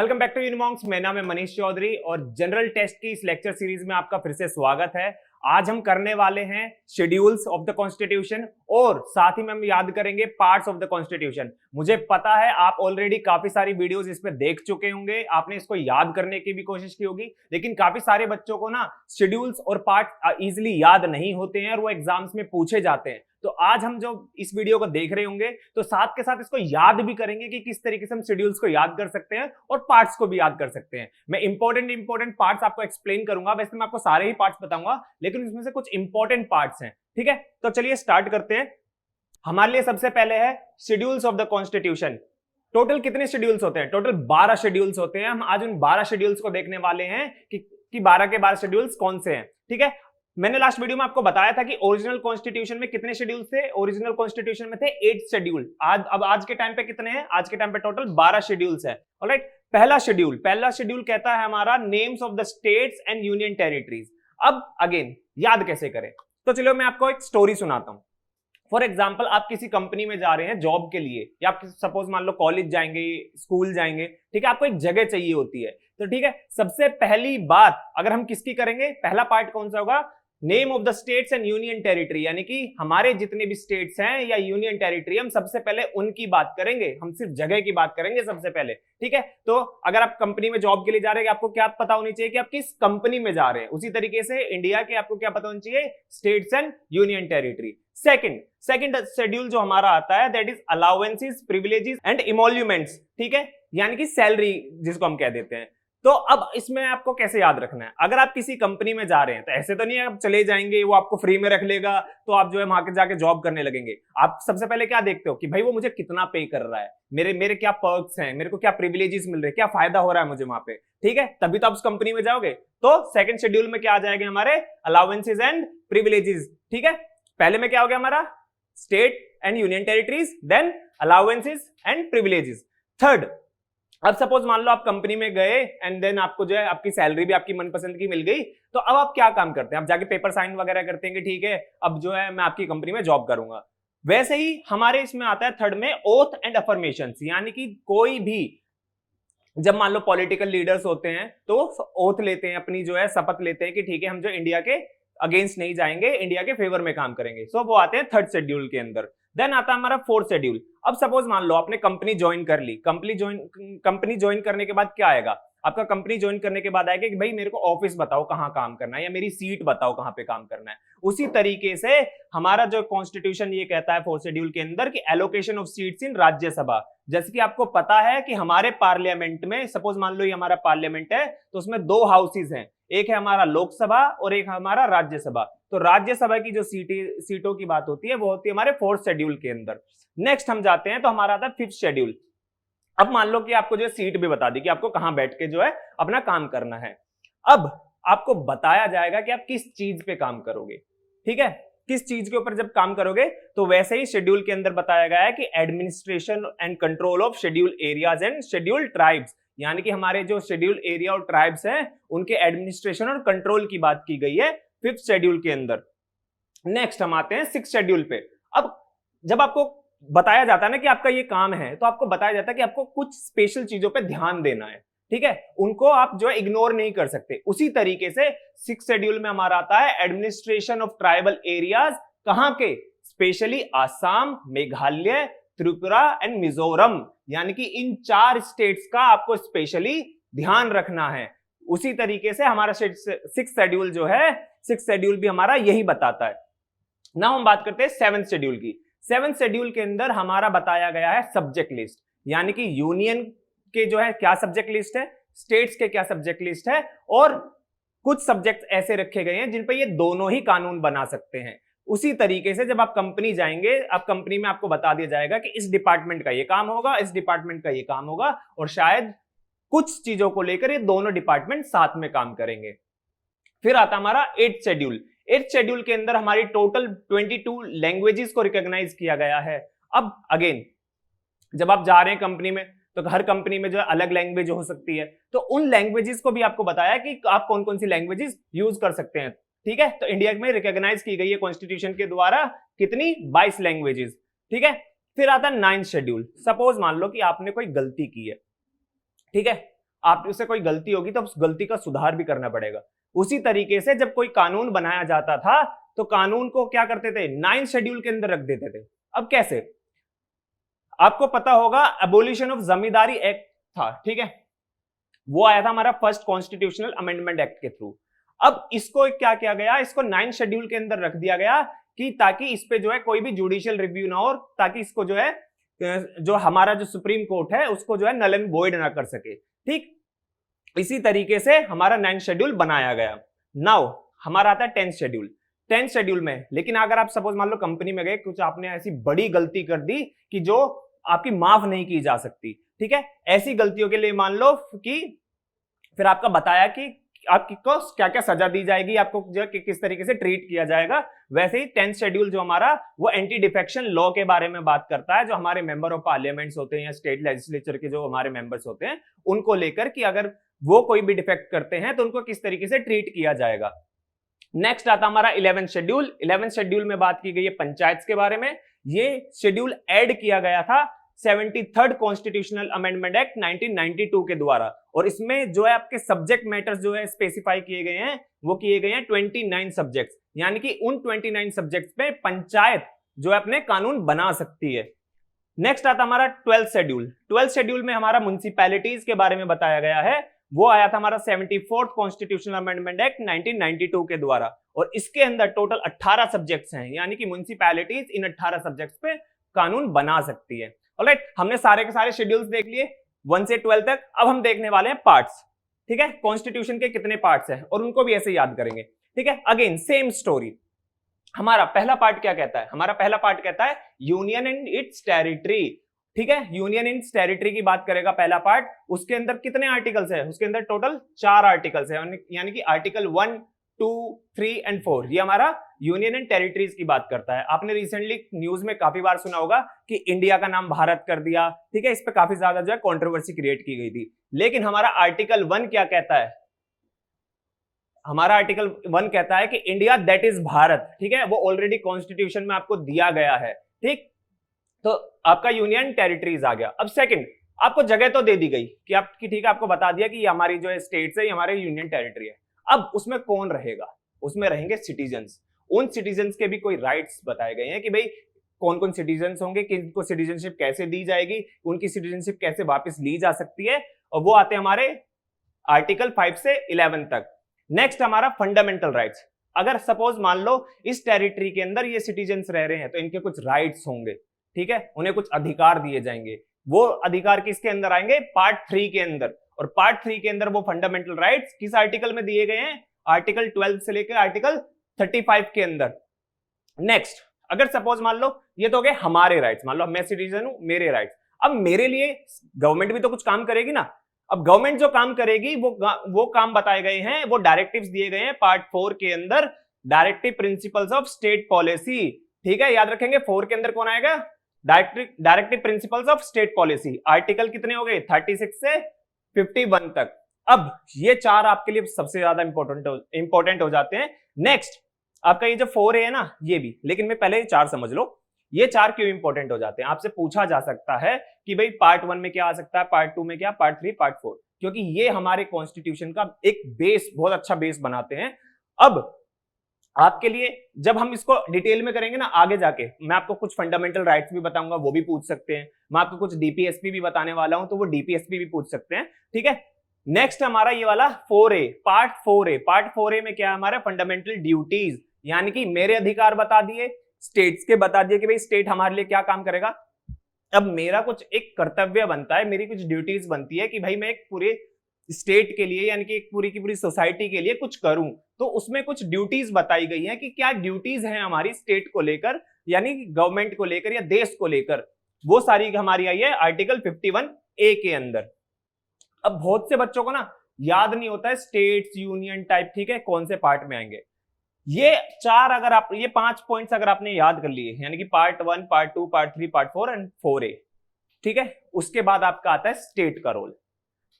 Welcome back to यूनिमॉन्क्स। मेरा नाम है मनीष चौधरी और जनरल टेस्ट की इस लेक्चर सीरीज में आपका फिर से स्वागत है। आज हम करने वाले हैं शेड्यूल्स ऑफ द कॉन्स्टिट्यूशन और साथ ही में हम याद करेंगे पार्ट्स ऑफ द कॉन्स्टिट्यूशन। मुझे पता है आप ऑलरेडी काफी सारी वीडियोस इस पे देख चुके होंगे, आपने इसको याद करने की भी कोशिश की होगी, लेकिन काफी सारे बच्चों को ना शेड्यूल्स और पार्ट इजीली याद नहीं होते हैं और वो एग्जाम्स में पूछे जाते हैं। तो आज हम जो इस वीडियो को देख रहे होंगे तो साथ के साथ इसको याद भी करेंगे कि किस तरीके से हम शेड्यूल्स को याद कर सकते हैं और पार्ट्स को भी याद कर सकते हैं। मैं इंपॉर्टेंट पार्ट्स आपको एक्सप्लेन करूंगा। वैसे मैं आपको सारे ही पार्ट्स बताऊंगा, लेकिन इसमें से कुछ इंपॉर्टेंट पार्ट्स हैं। ठीक है, तो चलिए स्टार्ट करते हैं। हमारे लिए सबसे पहले है schedules of the constitution. Total कितने शेड्यूल्स होते हैं? टोटल 12 शेड्यूल्स होते हैं। हम आज उन 12 शेड्यूल्स को देखने वाले हैं कि 12 के 12 शेड्यूल्स कौन से हैं। ठीक है, मैंने लास्ट वीडियो में आपको बताया था कि ओरिजिनल कॉन्स्टिट्यूशन में कितने शेड्यूल थे। ओरिजिनल कॉन्स्टिट्यूशन में थे 8 शेड्यूल। आज के टाइम पे कितने हैं? आज के टाइम पे टोटल 12 शेड्यूल्स है। ऑलराइट, पहला शेड्यूल कहता है हमारा names of the states and union territories. अब अगेन याद कैसे करें, तो चलो मैं आपको एक स्टोरी सुनाता हूं। फॉर एग्जाम्पल, आप किसी कंपनी में जा रहे हैं जॉब के लिए, या आप सपोज मान लो कॉलेज जाएंगे, स्कूल जाएंगे। ठीक है, आपको एक जगह चाहिए होती है। तो ठीक है, सबसे पहली बात अगर हम किसकी करेंगे, पहला पार्ट कौन सा होगा? Name of the states and union territory, यानी कि हमारे जितने भी स्टेट्स हैं या यूनियन टेरिटरी, हम सबसे पहले उनकी बात करेंगे। हम सिर्फ जगह की बात करेंगे सबसे पहले। ठीक है, तो अगर आप कंपनी में जॉब के लिए जा रहे हैं, आपको क्या पता होनी चाहिए कि आप किस कंपनी में जा रहे हैं। उसी तरीके से इंडिया के आपको क्या पता होनी चाहिए? States and union territory. Second schedule जो हमारा आता है that is allowances, privileges and emoluments. ठीक है, यानी कि सैलरी जिसको हम कह देते हैं। तो अब इसमें आपको कैसे याद रखना है? अगर आप किसी कंपनी में जा रहे हैं तो ऐसे तो नहीं है आप चले जाएंगे, वो आपको फ्री में रख लेगा तो आप जो है वहां के जाके जॉब करने लगेंगे। आप सबसे पहले क्या देखते हो कि भाई वो मुझे कितना पे कर रहा है, मेरे क्या पर्क्स हैं, मेरे को क्या प्रिविलेजेस मिल रहे हैं, क्या फायदा हो रहा है मुझे वहां पे। ठीक है, तभी तो आप उस कंपनी में जाओगे। तो सेकंड शेड्यूल में क्या आ जाएंगे हमारे? Allowances and privileges. ठीक है, पहले में क्या हो गया हमारा? State and union territories, then allowances and privileges. Third, अब सपोज मान लो आप कंपनी में गए एंड देन आपको जो है आपकी सैलरी भी आपकी मनपसंद की मिल गई। तो अब आप क्या काम करते हैं? आप जाके पेपर साइन वगैरह करते हैं कि ठीक है अब जो है मैं आपकी कंपनी में जॉब करूंगा। वैसे ही हमारे इसमें आता है थर्ड में ओथ एंड अफर्मेशंस, यानी कि कोई भी जब मान लो पॉलिटिकल लीडर्स होते हैं तो ओथ लेते हैं, अपनी जो है शपथ लेते हैं कि ठीक है हम जो इंडिया के अगेंस्ट नहीं जाएंगे, इंडिया के फेवर में काम करेंगे। सो वो आते हैं थर्ड शेड्यूल के अंदर। देन आता है हमारा फोर्थ शेड्यूल। अब सपोज मान लो आपने कंपनी ज्वाइन कर ली। कंपनी ज्वाइन करने के बाद क्या आएगा? आपका कंपनी ज्वाइन करने के बाद आएगा कि भाई मेरे को ऑफिस बताओ कहां काम करना है, या मेरी सीट बताओ कहां पे काम करना है। उसी तरीके से हमारा जो कॉन्स्टिट्यूशन ये कहता है फोर्थ शेड्यूल के अंदर कि allocation of seats in Rajya Sabha. जैसे कि आपको पता है कि हमारे पार्लियामेंट में, सपोज मान लो ये हमारा पार्लियामेंट है तो उसमें 2 हाउसेज हैं, एक है हमारा लोकसभा और एक हमारा राज्यसभा। तो राज्यसभा की जो सीटों की बात होती है वो होती है हमारे फोर्थ शेड्यूल के अंदर। नेक्स्ट हम जाते हैं तो हमारा आता है फिफ्थ शेड्यूल। अब मान लो कि आपको जो सीट भी बता दी कि आपको कहां बैठ के जो है अपना काम करना है। अब आपको बताया जाएगा कि आप किस चीज पे काम करोगे। ठीक है, किस चीज के ऊपर जब काम करोगे, तो वैसे ही शेड्यूल के अंदर बताया गया है कि administration and control of schedule areas and schedule tribes, यानी कि हमारे जो शेड्यूल एरिया और ट्राइब्स हैं उनके एडमिनिस्ट्रेशन और कंट्रोल की बात की गई है फिफ्थ शेड्यूल के अंदर। नेक्स्ट हम आते हैं सिक्स्थ शेड्यूल पे। अब जब आपको बताया जाता है ना कि आपका ये काम है, तो आपको बताया जाता है कि आपको कुछ स्पेशल चीजों पे ध्यान देना है। ठीक है, उनको आप जो है इग्नोर नहीं कर सकते। उसी तरीके से सिक्स्थ शेड्यूल में हमारा आता है एडमिनिस्ट्रेशन ऑफ ट्राइबल एरियाज। कहां के? स्पेशली आसाम, मेघालय, त्रिपुरा एंड मिजोरम, यानी कि इन 4 स्टेट्स का आपको स्पेशली ध्यान रखना है। उसी तरीके से हमारा सिक्स्थ शेड्यूल जो है, सिक्स्थ शेड्यूल भी हमारा यही बताता है। नाउ हम बात करते हैं सेवंथ शेड्यूल की। सेवंथ शेड्यूल के अंदर हमारा बताया गया है सब्जेक्ट लिस्ट, यानी कि यूनियन के जो है क्या सब्जेक्ट लिस्ट है, स्टेट्स के क्या सब्जेक्ट लिस्ट है, और कुछ सब्जेक्ट ऐसे रखे गए हैं जिन पे ये दोनों ही कानून बना सकते हैं। उसी तरीके से जब आप कंपनी जाएंगे, आप कंपनी में आपको बता दिया जाएगा कि इस डिपार्टमेंट का ये काम होगा, इस डिपार्टमेंट का ये काम होगा, और शायद कुछ चीजों को लेकर ये दोनों डिपार्टमेंट साथ में काम करेंगे। फिर आता हमारा 8th शेड्यूल। 8th शेड्यूल के अंदर हमारी टोटल 22 लैंग्वेजेस को रिकॉग्नाइज किया गया है। अब अगेन जब आप जा रहे हैं कंपनी में तो हर कंपनी में जो अलग लैंग्वेज हो सकती है, तो उन लैंग्वेजेस को भी आपको बताया कि आप कौन कौन सी लैंग्वेजेस यूज कर सकते हैं। ठीक है, तो इंडिया में रिकॉग्नाइज की गई है कॉन्स्टिट्यूशन के द्वारा कितनी? 22 लैंग्वेजेस। ठीक है, फिर आता है 9th शेड्यूल। सपोज मान लो कि आपने कोई गलती की है, ठीक है, आप उससे कोई गलती होगी तो उस गलती का सुधार भी करना पड़ेगा। उसी तरीके से जब कोई कानून बनाया जाता था तो कानून को क्या करते थे, 9 शेड्यूल के अंदर रख देते थे। अब कैसे, आपको पता होगा एबोलिशन ऑफ जमींदारी एक्ट था, ठीक है, वो आया था हमारा फर्स्ट कॉन्स्टिट्यूशनल अमेंडमेंट एक्ट के थ्रू। अब इसको क्या किया गया, इसको 9 शेड्यूल के अंदर रख दिया गया कि ताकि इस पे जो है कोई भी जुडिशियल रिव्यू ना हो, ताकि इसको जो है जो हमारा जो सुप्रीम कोर्ट है उसको जो है नल एंड वॉइड ना कर सके, ठीक। इसी तरीके से हमारा 9 शेड्यूल बनाया गया। नाउ हमारा आता है 10th शेड्यूल। 10th शेड्यूल में लेकिन अगर आप सपोज मान लो कंपनी में गए, कुछ आपने ऐसी बड़ी गलती कर दी कि जो आपकी माफ नहीं की जा सकती, ठीक है, ऐसी गलतियों के लिए मान लो कि फिर आपका बताया कि आपको क्या क्या सजा दी जाएगी, आपको जो किस तरीके से ट्रीट किया जाएगा। वैसे ही 10th शेड्यूल जो हमारा वो एंटी डिफेक्शन लॉ के बारे में बात करता है, जो हमारे मेंबर ऑफ पार्लियामेंट्स होते हैं या स्टेट लेजिस्लेचर के जो हमारे मेंबर्स होते हैं उनको लेकर कि अगर वो कोई भी डिफेक्ट करते हैं तो उनको किस तरीके से ट्रीट किया जाएगा। नेक्स्ट आता हमारा 11th शेड्यूल। 11th शेड्यूल में बात की गई है पंचायत के बारे में। ये शेड्यूल ऐड किया गया था 73rd कॉन्स्टिट्यूशनल अमेंडमेंट एक्ट 1992 के द्वारा, और इसमें जो है आपके सब्जेक्ट मैटर्स जो है स्पेसिफाई किए गए हैं, वो किए गए हैं 29 सब्जेक्ट्स, यानी कि उन 29 सब्जेक्ट्स पे पंचायत जो है अपने कानून बना सकती है। नेक्स्ट आता हमारा 12th शेड्यूल। 12th शेड्यूल में हमारा म्युनिसिपैलिटीज के बारे में बताया गया है, वो आया था हमारा 74th कॉन्स्टिट्यूशनल अमेंडमेंट एक्ट 1992 के द्वारा, और इसके अंदर टोटल 18 सब्जेक्ट्स हैं, यानी कि म्युनिसिपैलिटीज इन 18 सब्जेक्ट्स पे कानून बना सकती है। ऑलराइट, हमने सारे के सारे शेड्यूल्स देख लिए 1 से 12 तक। अब हम देखने वाले हैं पार्ट्स, ठीक है, कॉन्स्टिट्यूशन के कितने पार्ट्स हैं और उनको भी ऐसे याद करेंगे, ठीक है। Again same story. हमारा पहला पार्ट क्या कहता है, हमारा पहला पार्ट कहता है यूनियन एंड इट्स टेरिटरी, ठीक है, यूनियन एंड इट्स टेरिटरी की बात करेगा पहला पार्ट। उसके अंदर कितने आर्टिकल्स है, उसके अंदर टोटल 4 आर्टिकल्स है, यानी कि आर्टिकल 1, 2, 3 एंड 4 ये हमारा यूनियन एंड टेरिटरीज की बात करता है। आपने रिसेंटली न्यूज में काफी बार सुना होगा कि इंडिया का नाम भारत कर दिया, ठीक है, इस पे काफी ज्यादा जो है कंट्रोवर्सी क्रिएट की गई थी। लेकिन हमारा आर्टिकल 1 क्या कहता है, हमारा आर्टिकल 1 कहता है कि इंडिया दैट इज भारत, ठीक है, वो ऑलरेडी कॉन्स्टिट्यूशन में आपको दिया गया है, ठीक। तो आपका यूनियन टेरिटरीज आ गया। अब सेकंड, आपको जगह तो दे दी गई कि आपकी, ठीक है, आपको बता दिया कि ये हमारी जो है स्टेट्स है, ये हमारे यूनियन टेरिटरी है। अब उसमें कौन रहेगा, उसमें रहेंगे सिटीजन्स। उन सिटीजन्स के भी कोई राइट्स बताए गए हैं कि भाई कौन कौन सिटीजन्स होंगे, किनको सिटीजनशिप कैसे दी जाएगी, उनकी सिटीजनशिप कैसे वापस ली जा सकती है, और वो आते हैं हमारे आर्टिकल 5 से 11 तक। नेक्स्ट हमारा फंडामेंटल राइट्स। अगर सपोज मान लो इस टेरिटरी के अंदर ये सिटीजन्स रह रहे हैं तो इनके कुछ राइट्स होंगे, ठीक है, उन्हें कुछ अधिकार दिए जाएंगे। वो अधिकार किसके अंदर आएंगे, पार्ट 3 के अंदर, और पार्ट 3 के अंदर वो फंडामेंटल राइट्स किस आर्टिकल में दिए गए हैं, आर्टिकल 12 से लेकर आर्टिकल 35 के अंदर। नेक्स्ट, अगर सपोज मान लो ये तो हो गए हमारे राइट्स, मान लो मैं सिटीजन हूं, मेरे राइट्स। अब मेरे लिए गवर्नमेंट भी तो कुछ काम करेगी ना। अब गवर्नमेंट जो काम करेगी वो काम बताए गए हैं, वो डायरेक्टिव्स दिए गए हैं पार्ट 4 के अंदर, directive principles of state policy, ठीक है, याद रखेंगे 4 के अंदर कौन आएगा, directive principles of state policy. Article कितने हो गए, 36 से 51 तक। अब ये 4 आपके लिए सबसे ज्यादा इंपॉर्टेंट हो जाते हैं। नेक्स्ट आपका ये जो 4A है ना, ये भी, लेकिन मैं पहले 4 समझ लो। ये 4 क्यों इंपॉर्टेंट हो जाते हैं, आपसे पूछा जा सकता है कि भाई पार्ट 1 में क्या आ सकता है, पार्ट 2 में क्या, पार्ट 3, पार्ट 4, क्योंकि ये हमारे कॉन्स्टिट्यूशन का एक बेस, बहुत अच्छा बेस बनाते हैं। अब आपके लिए जब हम इसको डिटेल में करेंगे ना आगे जाके, मैं आपको कुछ फंडामेंटल राइट्स भी बताऊंगा, वो भी पूछ सकते हैं। मैं आपको कुछ डीपीएसपी भी बताने वाला हूं, तो वो डीपीएसपी भी पूछ सकते हैं, ठीक है। नेक्स्ट हमारा ये वाला 4A, part 4A। Part 4A में क्या है हमारा, फंडामेंटल ड्यूटीज, यानी कि मेरे अधिकार बता दिए, स्टेट्स के बता दिए कि भाई स्टेट हमारे लिए क्या काम करेगा। अब मेरा कुछ एक कर्तव्य बनता है, मेरी कुछ ड्यूटीज बनती है कि भाई मैं एक पूरे स्टेट के लिए, यानी कि एक पूरी की पूरी सोसाइटी के लिए कुछ करूं। तो उसमें कुछ ड्यूटीज बताई गई हैं कि क्या ड्यूटीज हैं हमारी स्टेट को लेकर, यानी कि गवर्नमेंट को लेकर या देश को लेकर, वो सारी हमारी आई है आर्टिकल 51A के अंदर। अब बहुत से बच्चों को ना याद नहीं होता है स्टेट्स, यूनियन टाइप, ठीक है, कौन से पार्ट में आएंगे। ये 4 अगर आप, ये 5 पॉइंट्स अगर आपने याद कर लिए, यानी कि part 1, part 2, part 3, part 4 and 4A, ठीक है, उसके बाद आपका आता है स्टेट का रोल,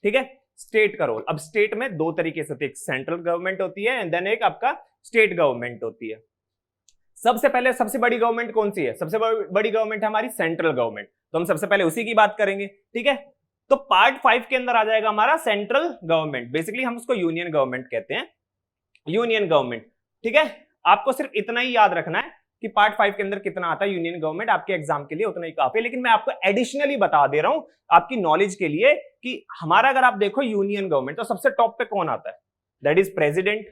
ठीक है, स्टेट का रोल। अब स्टेट में 2 तरीके से होती है, एक सेंट्रल गवर्नमेंट होती है एंड देन एक आपका स्टेट गवर्नमेंट होती है। सबसे पहले सबसे बड़ी गवर्नमेंट कौन सी है, सबसे बड़ी गवर्नमेंट है हमारी सेंट्रल गवर्नमेंट, तो हम सबसे पहले उसी की बात करेंगे, ठीक है। तो पार्ट 5 के अंदर आ जाएगा हमारा सेंट्रल गवर्नमेंट, बेसिकली हम उसको यूनियन गवर्नमेंट कहते हैं, यूनियन गवर्नमेंट। ठीक है, आपको सिर्फ इतना ही याद रखना है कि पार्ट 5 के अंदर कितना आता है यूनियन गवर्नमेंट, आपके एग्जाम के लिए उतना ही काफी है। लेकिन मैं आपको एडिशनली बता दे रहा हूं आपकी नॉलेज के लिए कि हमारा अगर आप देखो यूनियन गवर्नमेंट, तो सबसे टॉप पे कौन आता है? That is president.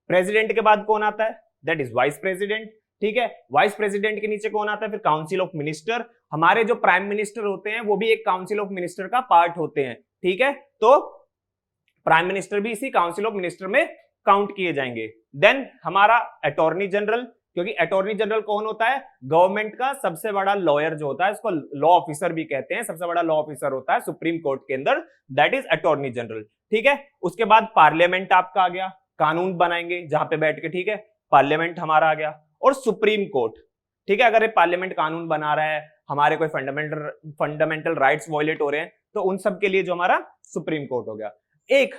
प्रेसिडेंट के बाद कौन आता है? That is vice president. ठीक है, वाइस प्रेसिडेंट के नीचे कौन आता है? फिर काउंसिल ऑफ मिनिस्टर। हमारे जो प्राइम मिनिस्टर होते हैं वो भी एक काउंसिल ऑफ मिनिस्टर का पार्ट होते हैं। ठीक है, तो प्राइम मिनिस्टर भी इसी काउंसिल ऑफ मिनिस्टर में काउंट किए जाएंगे। देन हमारा अटॉर्नी जनरल, क्योंकि अटॉर्नी जनरल कौन होता है? गवर्नमेंट का सबसे बड़ा लॉयर जो होता है, इसको लॉ ऑफिसर भी कहते हैं, सबसे बड़ा लॉ ऑफिसर होता है सुप्रीम कोर्ट के अंदर, दैट इज अटॉर्नी जनरल। ठीक है, उसके बाद पार्लियामेंट आपका आ गया, कानून बनाएंगे जहां पे बैठ के। ठीक है, पार्लियामेंट हमारा आ गया, और सुप्रीम कोर्ट। ठीक है, अगर ये पार्लियामेंट कानून बना रहा है, हमारे कोई फंडामेंटल राइट्स वायलेट हो रहे हैं, तो उन सब के लिए जो हमारा सुप्रीम कोर्ट हो गया। एक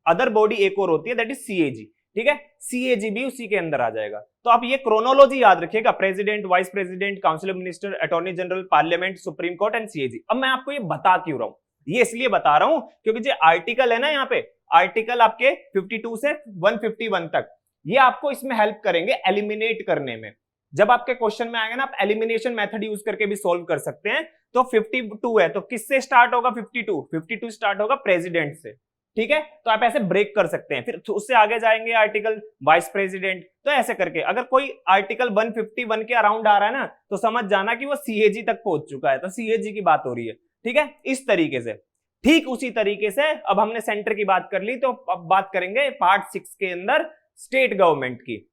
अदर बॉडी एक और होती है, दैट इज सीएजी। ठीक है, सीएजी भी उसी के अंदर आ जाएगा। तो आप ये क्रोनोलॉजी याद रखिएगा, president, vice president, council of minister, attorney general, parliament, supreme court and CAG. अब मैं आपको ये बता क्यों रहा हूं? ये इसलिए बता रहा हूं क्योंकि जो आर्टिकल है ना, यहाँ पे आर्टिकल आपके 52 से 151 तक, ये आपको इसमें हेल्प करेंगे एलिमिनेट करने में। जब आपके क्वेश्चन में आएगा ना, आप एलिमिनेशन मेथड यूज करके भी सोल्व कर सकते हैं। तो 52 है, तो किससे स्टार्ट होगा? 52 स्टार्ट होगा प्रेसिडेंट से। ठीक है, तो आप ऐसे ब्रेक कर सकते हैं, फिर उससे आगे जाएंगे आर्टिकल वाइस प्रेसिडेंट, तो ऐसे करके अगर कोई आर्टिकल 151 के अराउंड आ रहा है ना, तो समझ जाना कि वो सीएजी तक पहुंच चुका है, तो सीएजी की बात हो रही है। ठीक है, इस तरीके से। ठीक उसी तरीके से अब हमने सेंटर की बात कर ली, तो अब बात करेंगे पार्ट 6 के अंदर स्टेट गवर्नमेंट की,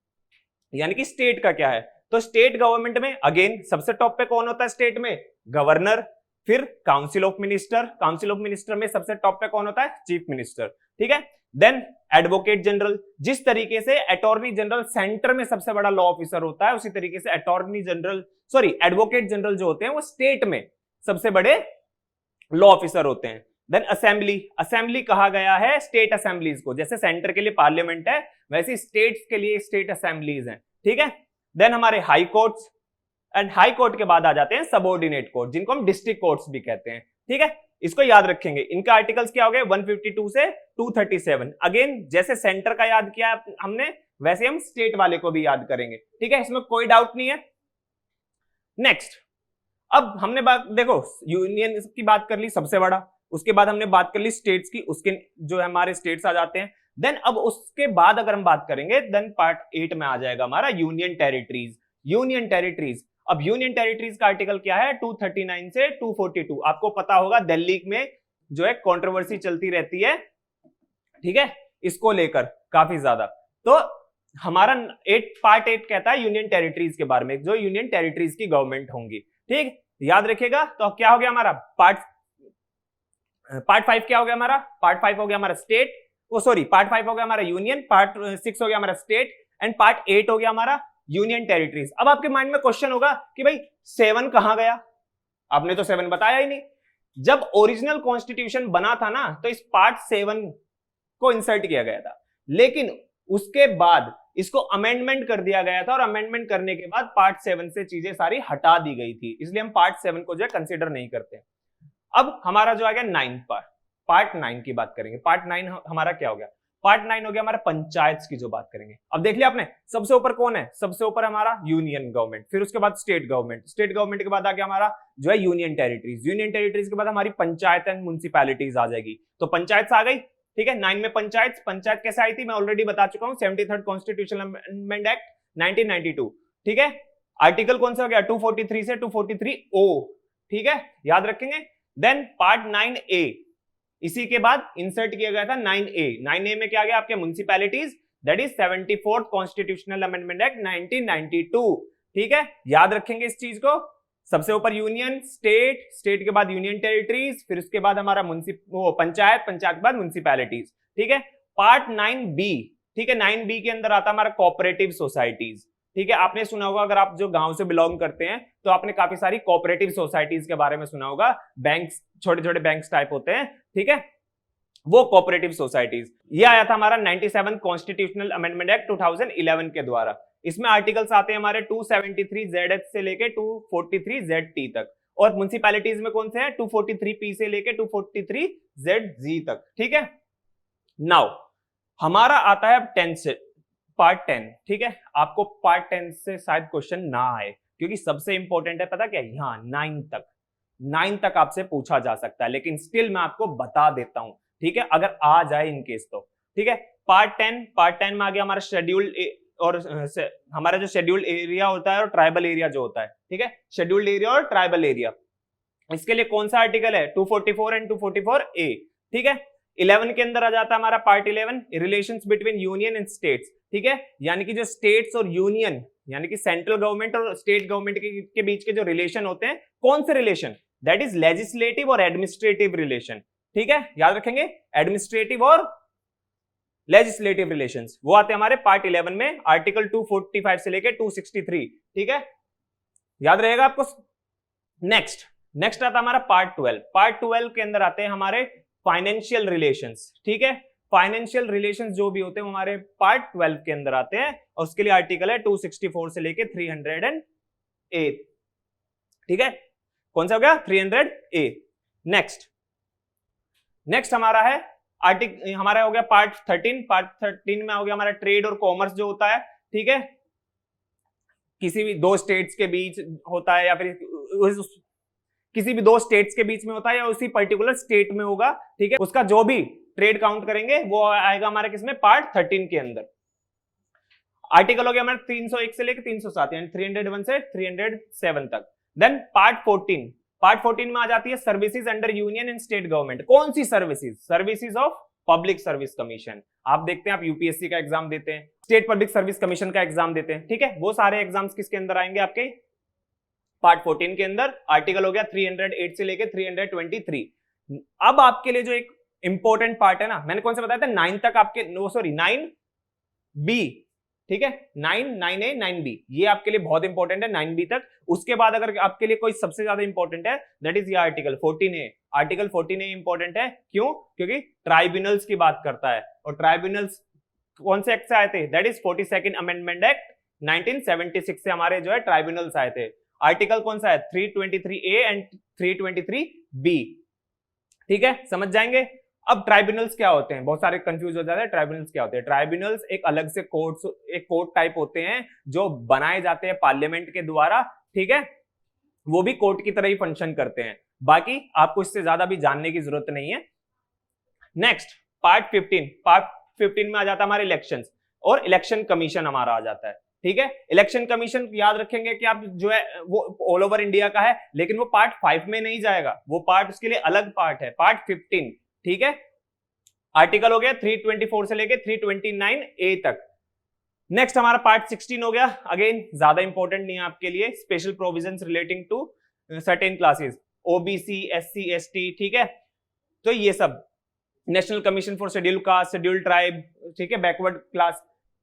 यानी कि स्टेट का क्या है। तो स्टेट गवर्नमेंट में अगेन सबसे टॉप पे कौन होता है स्टेट में? गवर्नर। फिर council of minister, council of minister में सबसे टॉप पे कौन होता है? Chief minister. ठीक है, देन एडवोकेट जनरल। जिस तरीके से अटॉर्नी जनरल सेंटर में सबसे बड़ा लॉ ऑफिसर होता है, उसी तरीके से एडवोकेट जनरल जो होते हैं वो स्टेट में सबसे बड़े लॉ ऑफिसर होते हैं। देन असेंबली, असेंबली कहा गया है स्टेट असेंबलीज को, जैसे सेंटर के लिए पार्लियामेंट है वैसे स्टेट्स के लिए स्टेट असेंबलीज हैं। ठीक है, देन हमारे high courts, and high court के बाद आ जाते हैं सबऑर्डिनेट कोर्ट, जिनको हम डिस्ट्रिक्ट कोर्ट्स भी कहते हैं। ठीक है, इसको याद रखेंगे। इनका आर्टिकल्स क्या हो गए? 152 से 237। अगेन जैसे सेंटर का याद किया हमने, वैसे हम स्टेट वाले को भी याद करेंगे। ठीक है, इसमें कोई डाउट नहीं है। नेक्स्ट, अब हमने बात देखो यूनियन की बात कर ली सबसे बड़ा, उसके बाद हमने बात कर ली स्टेट्स की, उसके जो हमारे स्टेट्स आ जाते हैं। देन अब उसके बाद अगर हम बात करेंगे, देन पार्ट 8 में आ जाएगा हमारा यूनियन टेरिटरीज। यूनियन टेरिटरीज, अब यूनियन टेरिटरीज का आर्टिकल क्या है? 239 से 242। आपको पता होगा दिल्ली में जो है कंट्रोवर्सी चलती रहती है, ठीक है, इसको लेकर काफी ज्यादा। तो हमारा पार्ट 8 कहता है यूनियन टेरिटरीज के बारे में, जो यूनियन टेरिटरीज की गवर्नमेंट होंगी। ठीक, याद रखिएगा। तो क्या हो गया हमारा पार्ट 5 क्या हो गया हमारा? पार्ट 5 हो गया हमारा स्टेट, पार्ट 5 हो गया हमारा यूनियन, पार्ट 6 हो गया हमारा स्टेट, एंड पार्ट 8 हो गया हमारा यूनियन टेरिटरीज। अब आपके माइंड में क्वेश्चन होगा कि भाई 7 कहां गया? आपने तो 7 बताया ही नहीं। जब ओरिजिनल कॉन्स्टिट्यूशन बना था ना, तो इस पार्ट 7 को इंसर्ट किया गया था, लेकिन उसके बाद इसको अमेंडमेंट कर दिया गया था, और अमेंडमेंट करने के बाद पार्ट 7 से चीजें सारी हटा दी गई थी, इसलिए हम पार्ट 7 को जो है कंसिडर नहीं करते। अब हमारा जो आ गया 9 पार्ट 9 की बात करेंगे। पार्ट 9 हमारा क्या हो गया? पार्ट 9 हो गया हमारा पंचायत की जो बात करेंगे। अब देख लिया आपने, सबसे ऊपर कौन है? सबसे ऊपर हमारा यूनियन गवर्नमेंट, फिर उसके बाद स्टेट गवर्नमेंट, स्टेट गवर्नमेंट के बाद आ गया हमारा जो है यूनियन टेरिटरीज, यूनियन टेरिटरीज के बाद हमारी पंचायत एंड म्युनिसिपैलिटीज आ जाएगी। तो पंचायत आ गई, ठीक है। 9 में पंचायत कैसे आई थी मैं ऑलरेडी बता चुका हूं, 73rd कॉन्स्टिट्यूशनल अमेंडमेंट एक्ट 1992, ठीक है। आर्टिकल कौन सा हो गया? 243 से 243O, ठीक है, याद रखेंगे। देन पार्ट 9A, इसी के बाद इंसर्ट किया गया था 9A में क्या गया? आपके municipalities, that is 74th constitutional amendment act 1992, ठीक है, याद रखेंगे इस चीज को। सबसे ऊपर यूनियन, स्टेट के बाद यूनियन टेरिटरीज, फिर उसके बाद हमारा पंचायत के बाद म्युनिसिपैलिटीज, ठीक है। पार्ट 9B, ठीक है, 9B के अंदर आता हमारा कोऑपरेटिव सोसाइटीज, ठीक है। आपने सुना होगा, अगर आप जो गांव से बिलोंग करते हैं तो आपने काफी सारी कोऑपरेटिव सोसाइटीज के बारे में सुना होगा। बैंक्स, छोटे छोटे बैंक्स टाइप होते हैं, ठीक है, वो कोऑपरेटिव सोसाइटीज। ये आया था हमारा 97 कॉन्स्टिट्यूशनल अमेंडमेंट एक्ट 2011 के द्वारा। इसमें आर्टिकल्स आते हैं हमारे 273ZH से लेके 243ZT तक, और म्युनिसिपैलिटीज में कौन से हैं 243P से लेके 243ZG तक, ठीक है। नाउ हमारा आता है 10 से पार्ट 10, ठीक है। आपको पार्ट 10 से शायद क्वेश्चन ना आए क्योंकि सबसे इंपॉर्टेंट है, पता क्या, यहाँ 9 तक आपसे पूछा जा सकता है, लेकिन स्टिल मैं आपको बता देता हूं, ठीक है, अगर आ जाए इन केस तो, ठीक है। पार्ट 10 में आ गया हमारा शेड्यूल्ड और हमारा जो शेड्यूल्ड एरिया होता है और ट्राइबल एरिया जो होता है, ठीक है, शेड्यूल्ड एरिया और ट्राइबल एरिया, इसके लिए कौन सा आर्टिकल है 244 एंड 244A, ठीक है। 11 के अंदर आ जाता है हमारा part 11 relations between union and states, ठीक है, यानी कि जो स्टेट्स और यूनियन यानी कि सेंट्रल गवर्नमेंट और स्टेट गवर्नमेंट के बीच के जो रिलेशन होते हैं, कौन से रिलेशन, दैट इज लेजिस्लेटिव और एडमिनिस्ट्रेटिव रिलेशन, ठीक है, याद रखेंगे एडमिनिस्ट्रेटिव और लेजिस्लेटिव रिलेशंस, वो आते हैं हमारे पार्ट 11 में आर्टिकल 245 से लेके 263, ठीक है, याद रहेगा आपको। नेक्स्ट आता है हमारा पार्ट 12। पार्ट 12 के अंदर आते हैं हमारे फाइनेंशियल रिलेशंस, ठीक है। फाइनेंशियल रिलेशंस जो भी होते हैं हमारे पार्ट 12 के अंदर आते हैं और उसके लिए आर्टिकल है 264 से लेके 308, ठीक है, कौन सा हो गया 300A। नेक्स्ट हमारा है हमारा हो गया पार्ट 13। पार्ट 13 में हो गया हमारा ट्रेड और कॉमर्स जो होता है, ठीक है, किसी भी दो स्टेट्स के बीच होता है या फिर किसी भी दो स्टेट्स के बीच में होता है या उसी पर्टिकुलर स्टेट में होगा, ठीक है, उसका जो भी ट्रेड काउंट करेंगे वो आएगा हमारे किसमें पार्ट 13 के अंदर। आर्टिकल हो गया हमारा 301 से लेकर 307 यानी 301 से 307 तक। देन पार्ट 14 में आ जाती है services under union and state government. कौन सी services of public service commission. आप देखते हैं आप यूपीएससी का एग्जाम देते हैं, स्टेट पब्लिक सर्विस कमीशन का एग्जाम देते हैं, ठीक है, वो सारे एग्जाम्स किसके अंदर आएंगे आपके पार्ट 14 के अंदर। आर्टिकल हो गया 308 से लेके 323। अब आपके लिए जो एक इंपॉर्टेंट पार्ट है ना, मैंने कौन सा बताया था 9 तक आपके 9B, ठीक है, 9A 9B ये आपके लिए बहुत इंपॉर्टेंट है 9B तक। उसके बाद अगर आपके लिए कोई सबसे ज्यादा इंपॉर्टेंट है दैट इज ये article 14A। Article 14A important है क्यों, क्योंकि ट्राइब्यूनल्स की बात करता है और ट्राइब्यूनल्स कौन से एक्ट से आए थे, that is 42nd amendment act 1976 से हमारे जो है ट्राइब्यूनल्स आए थे। आर्टिकल कौन सा है 323A एंड 323B, ठीक है, समझ जाएंगे। अब ट्राइब्यूनल्स क्या होते हैं, बहुत सारे कंफ्यूज हो जाते हैं। ट्राइब्यूनल्स क्या होते हैं, ट्राइब्यूनल्स एक अलग से कोर्ट टाइप होते हैं जो बनाए जाते हैं पार्लियामेंट के द्वारा, ठीक है, वो भी कोर्ट की तरह ही फंक्शन करते हैं। बाकी आपको इससे ज्यादा भी जानने की जरूरत नहीं है। नेक्स्ट पार्ट 15 में आ जाता है हमारे इलेक्शंस और इलेक्शन कमीशन हमारा आ जाता है, ठीक है। इलेक्शन कमीशन याद रखेंगे कि आप जो है वो ऑल ओवर इंडिया का है, लेकिन वो पार्ट 5 में नहीं जाएगा, वो पार्ट उसके लिए अलग पार्ट है, पार्ट 15, ठीक है। आर्टिकल हो गया 324 से लेके 329A तक। नेक्स्ट हमारा पार्ट 16 हो गया, अगेन ज्यादा इंपॉर्टेंट नहीं है आपके लिए, special provisions relating to certain classes OBC SC ST, ठीक है, तो ये सब national commission for schedule caste schedule tribe, ठीक है, बैकवर्ड क्लास,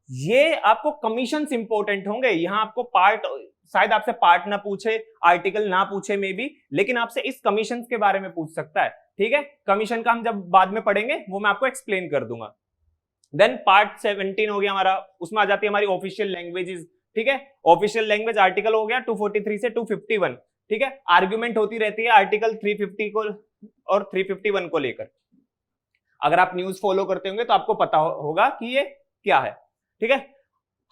ये आपको कमीशंस इंपॉर्टेंट होंगे। यहां आपको पार्ट शायद आपसे पार्ट ना पूछे, आर्टिकल ना पूछे मे बी, लेकिन आपसे इस कमीशंस के बारे में पूछ सकता है, ठीक है। कमीशन का हम जब बाद में पढ़ेंगे वो मैं आपको एक्सप्लेन कर दूंगा। देन पार्ट 17 हो गया हमारा, उसमें आ जाती है हमारी ऑफिशियल लैंग्वेजेस, ठीक है। ऑफिशियल लैंग्वेज आर्टिकल हो गया 243 से 251, ठीक है। आर्ग्यूमेंट होती रहती है आर्टिकल 350 को और 351 को लेकर। अगर आप न्यूज फॉलो करते होंगे तो आपको पता होगा कि ये क्या है, ठीक है।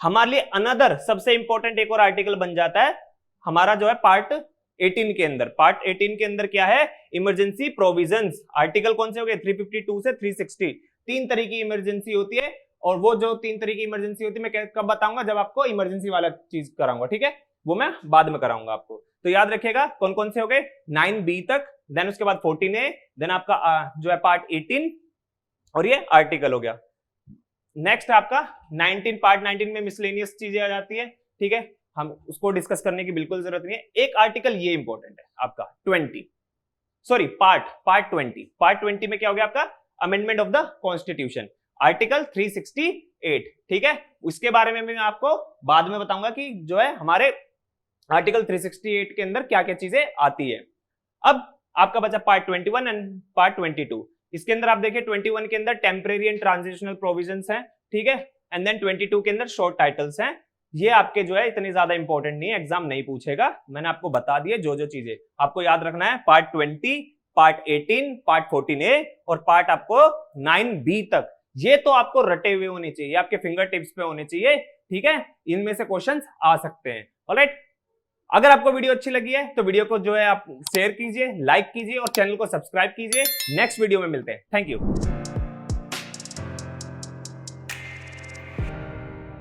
हमारे लिए अनदर सबसे इंपॉर्टेंट एक और आर्टिकल बन जाता है हमारा जो है पार्ट 18 के अंदर। पार्ट 18 के अंदर क्या है, इमरजेंसी प्रोविजंस। आर्टिकल कौन से हो गए 352 से 360। 3 तरह की इमरजेंसी होती है और वो जो 3 तरह की इमरजेंसी होती है मैं कब बताऊंगा, जब आपको इमरजेंसी वाला चीज कराऊंगा, ठीक है, वो मैं बाद में कराऊंगा आपको। तो याद रखिएगा कौन कौन से हो गए 9B तक, देन उसके बाद 14A, देन आपका जो है पार्ट 18 और ये आर्टिकल हो गया। नेक्स्ट आपका 19, पार्ट 19 में मिसलेनियस चीजें आ जाती है, ठीक है, हम उसको डिस्कस करने की बिल्कुल जरूरत नहीं है। एक आर्टिकल ये इंपॉर्टेंट है आपका पार्ट 20 में क्या हो गया आपका amendment of the constitution, article 368, ठीक है। उसके बारे में मैं आपको बाद में बताऊंगा कि जो है हमारे आर्टिकल 368 के अंदर क्या क्या चीजें आती है। अब आपका बचा पार्ट 21 एंड पार्ट 22। इसके अंदर आप देखिए 21 के अंदर टेम्परेरी एंड ट्रांजिशनल प्रोविजंस हैं, ठीक है, एंड देन 22 के अंदर शॉर्ट टाइटल्स हैं, ये आपके जो है इतनी ज्यादा इंपॉर्टेंट नहीं है, एग्जाम नहीं पूछेगा। मैंने आपको बता दिए जो जो चीजें आपको याद रखना है। पार्ट 20, पार्ट 18, पार्ट 14A और पार्ट आपको 9B तक, ये तो आपको रटे हुए होने चाहिए, आपके फिंगर टिप्स पे होने चाहिए, ठीक है। इनमें से क्वेश्चंस आ सकते हैं। ऑलराइट, अगर आपको वीडियो अच्छी लगी है तो वीडियो को जो है आप शेयर कीजिए, लाइक कीजिए और चैनल को सब्सक्राइब कीजिए। नेक्स्ट वीडियो में मिलते हैं। Thank you.